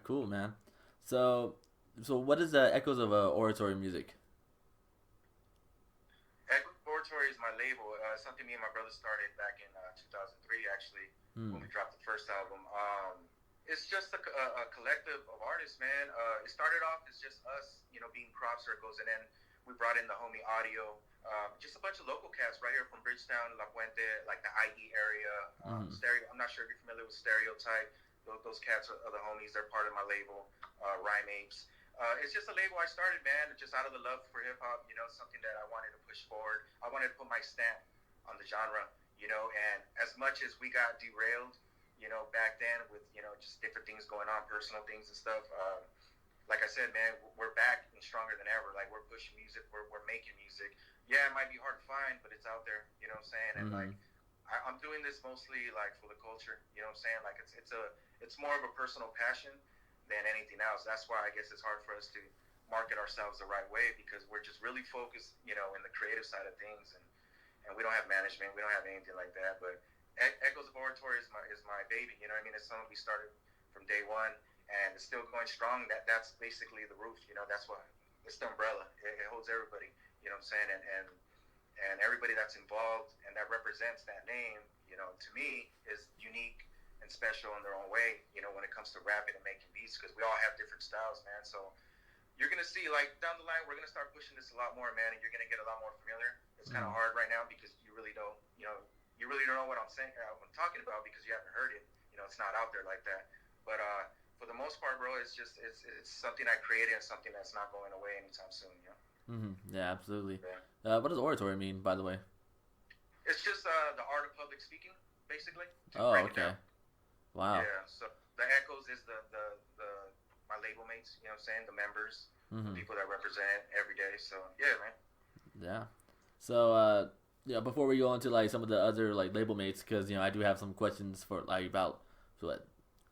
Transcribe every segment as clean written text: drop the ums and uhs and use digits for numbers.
Cool, man. So, so what is the Echoes of Oratory music? Echoes of Oratory is my label. Something me and my brother started back in 2003, actually, when Hmm. we dropped the first album. It's just a collective of artists, man. It started off as just us, being crop circles, and then we brought in the homie Audio, just a bunch of local cats right here from Bridgetown, La Puente, like the IE area. Hmm. Stereo. I'm not sure if you're familiar with Stereotype. Those cats are the homies. They're part of my label, Rhyme Apes. It's just a label I started, man, just out of the love for hip hop. Something that I wanted to push forward. I wanted to put my stamp on the genre. And as much as we got derailed, back then with just different things going on, personal things and stuff. Like I said, man, we're back and stronger than ever. Like we're pushing music, we're making music. Yeah, it might be hard to find, but it's out there. You know what I'm saying? And like Hmm. I'm doing this mostly like for the culture. You know what I'm saying? Like it's more of a personal passion than anything else. That's why I guess it's hard for us to market ourselves the right way because we're just really focused, in the creative side of things, and we don't have management, we don't have anything like that. But Echoes of Oratory is my baby. You know what I mean? It's something we started from day one, and it's still going strong. That's basically the roof. That's what it's the umbrella. It holds everybody. You know what I'm saying? And everybody that's involved and that represents that name, to me is unique and special in their own way. When it comes to rapping and making beats, because we all have different styles, man. So you're gonna see like down the line we're gonna start pushing this a lot more, man, and you're gonna get a lot more familiar. It's kind of Hmm. hard right now because you really don't know what I'm saying, what I'm talking about because you haven't heard it. It's not out there like that. But for the most part, bro, it's something I created and something that's not going away anytime soon. Hmm. Yeah, absolutely. Yeah. What does oratory mean, by the way? It's just the art of public speaking, basically, to Oh, break it okay. down. Wow. Yeah. So the Echoes is the my label mates. You know what I'm saying? The members, the Hmm. people that represent every day. So yeah, man. Yeah. So, yeah, before we go into like some of the other like label mates, because I do have some questions for like about so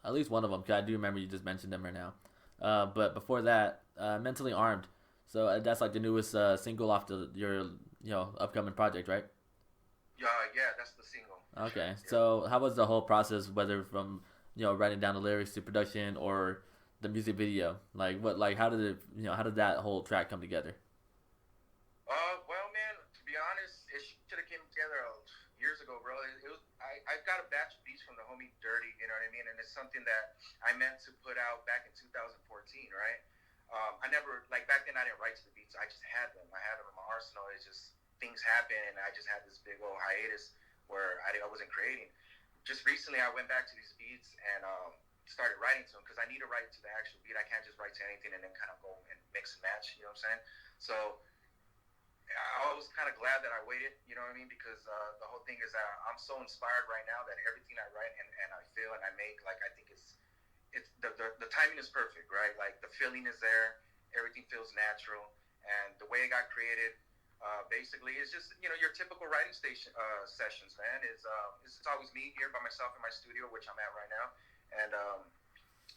at least one of them. Cause I do remember you just mentioned them right now. But before that, mentally armed. So that's like the newest single off your upcoming project, right? Yeah, yeah, that's the single for sure. Okay. Yeah. So how was the whole process, whether from writing down the lyrics to production or the music video? Like how did how did that whole track come together? Well, man, to be honest, it should have came together years ago, bro. I've got a batch of beats from the homie Dirty, you know what I mean, and it's something that I meant to put out back in 2014, right? I never like back then. I didn't write to the beats. I just had them. I had them in my arsenal. It's just things happen, and I just had this big old hiatus where I wasn't creating. Just recently, I went back to these beats and started writing to them because I need to write to the actual beat. I can't just write to anything and then kind of go and mix and match. You know what I'm saying? So I was kind of glad that I waited, you know what I mean? Because the whole thing is that I'm so inspired right now that everything I write and I feel and I make, like I think it's the timing is perfect, right? Like the feeling is there, everything feels natural, and the way it got created, basically, is just your typical writing station sessions, man. It's always me here by myself in my studio, which I'm at right now, and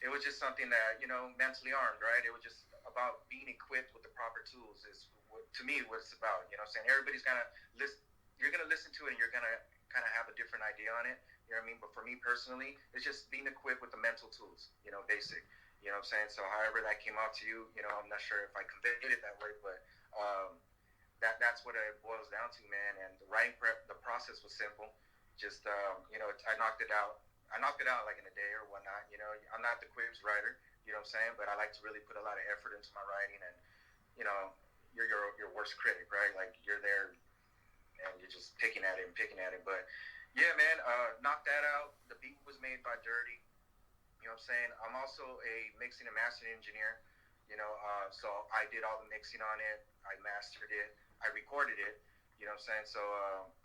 it was just something that mentally armed, right? It was just about being equipped with the proper tools. Is to me what it's about. You know what I'm saying? Everybody's gonna listen. You're gonna listen to it, and you're gonna kind of have a different idea on it. You know what I mean? But for me personally, it's just being equipped with the mental tools. Basic. You know what I'm saying? So however that came out to you, I'm not sure if I conveyed it that way, but that's what it boils down to, man. And the writing prep, the process was simple. Just I knocked it out. I knocked it out like in a day or whatnot. I'm not the quickest writer. You know what I'm saying? But I like to really put a lot of effort into my writing, and you know, you're your worst critic, right? Like you're there and you're just picking at it and picking at it. But yeah, man, knocked that out. The beat was made by Dirty. You know what I'm saying? I'm also a mixing and mastering engineer. So I did all the mixing on it. I mastered it. I recorded it. You know what I'm saying? So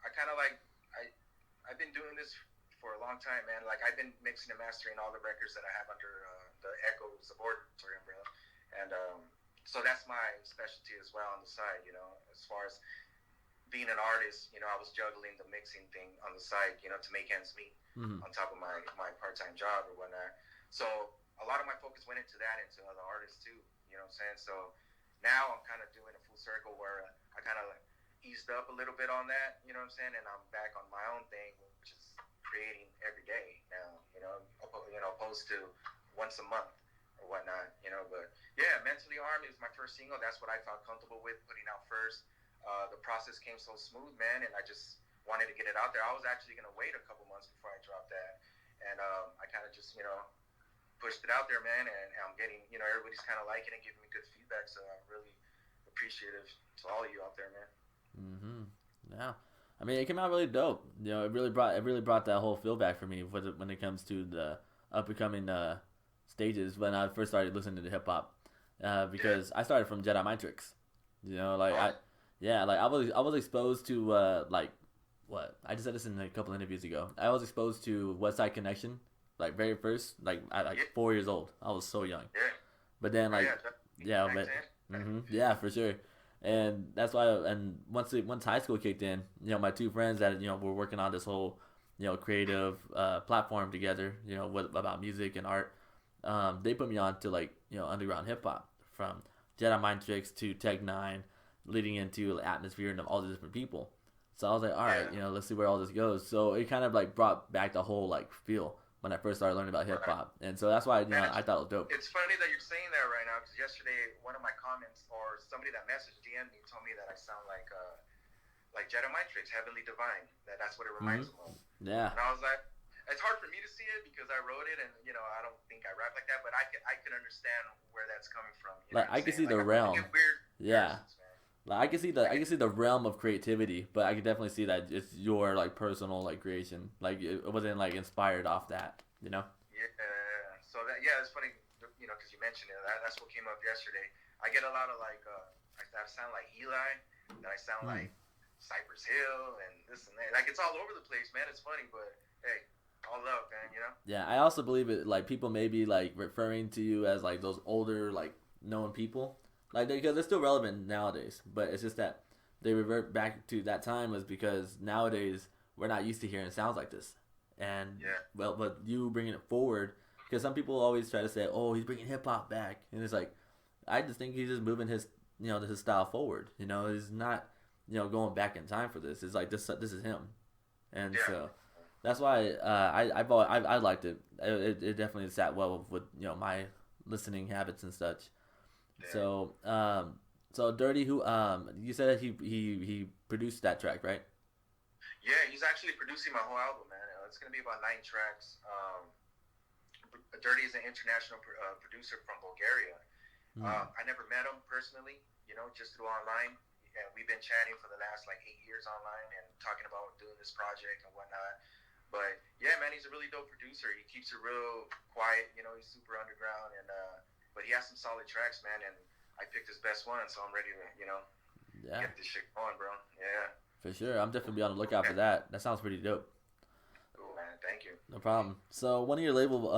I kind of like I've been doing this for a long time, man. Like I've been mixing and mastering all the records that I have under the Echoes of Oratory umbrella, and so that's my specialty as well on the side. As far as being an artist, I was juggling the mixing thing on the side, to make ends meet Hmm. on top of my part time job or whatnot. So a lot of my focus went into that, into other artists too. You know what I'm saying? So now I'm kind of doing a full circle where I kind of eased up a little bit on that. You know what I'm saying? And I'm back on my own thing, which is creating every day now. Opposed to once a month or whatnot, you know. But yeah, Mentally Armed is my first single. That's what I felt comfortable with putting out first. The process came so smooth, man, and I just wanted to get it out there. I was actually gonna wait a couple months before I dropped that, and I kind of just pushed it out there, man, and I'm getting everybody's kind of liking it and giving me good feedback. So I'm really appreciative to all of you out there, man. Yeah. I mean, it came out really dope. It really brought that whole feel back for me when it comes to the up and coming stages when I first started listening to hip hop, because I started from Jedi Mind Tricks. I was exposed to what I just said this in a couple interviews ago. I was exposed to West Side Connection like very first, at 4 years old. I was so young. Yeah. But then for sure. And that's why. And once high school kicked in, my two friends that were working on this whole creative platform together, about music and art. They put me on to underground hip hop, from Jedi Mind Tricks to Tech Nine, leading into Atmosphere and all the different people. So I was like, all right, let's see where all this goes. So it kind of brought back the whole feel when I first started learning about hip hop, and so that's why I thought it was dope. It's funny that you're saying that right now, because yesterday one of my comments, or somebody that messaged DM me, told me that I sound like Jedi Mind Tricks, Heavenly Divine. That's what it reminds them of. Yeah. And I was like, it's hard for me to see it because I wrote it, and I don't think I rap like that, but I can understand where that's coming from. I can see the realm. Yeah. I can see the realm of creativity, but I can definitely see that it's your personal creation. It wasn't inspired off that, Yeah. So it's funny, because you mentioned it. That's what came up yesterday. I get a lot of I sound like Eli, and I sound like Cypress Hill, and this and that. It's all over the place, man. It's funny, but hey, all love, man. Yeah, I also believe it. People may be referring to you as those older known people. Because they're still relevant nowadays, but it's just that they revert back to that time was because nowadays we're not used to hearing sounds like this. And, but you bringing it forward, because some people always try to say, oh, he's bringing hip-hop back. And it's I just think he's just moving his, his style forward. He's not, going back in time for this. It's this is him. And so that's why I liked it. It definitely sat well with my listening habits and such. So, Dirty, who you said that he produced that track, right? Yeah, he's actually producing my whole album, man. It's gonna be about 9 tracks. Dirty is an international producer from Bulgaria. I never met him personally, just through online. And we've been chatting for the last 8 years online and talking about doing this project and whatnot. But yeah, man, he's a really dope producer. He keeps it real quiet, he's super underground, and but he has some solid tracks, man, and I picked his best one, so I'm ready to, get this shit going, bro. Yeah. For sure. I'm definitely be on the lookout for that. That sounds pretty dope. Cool, man. Thank you. No problem. So, one of your label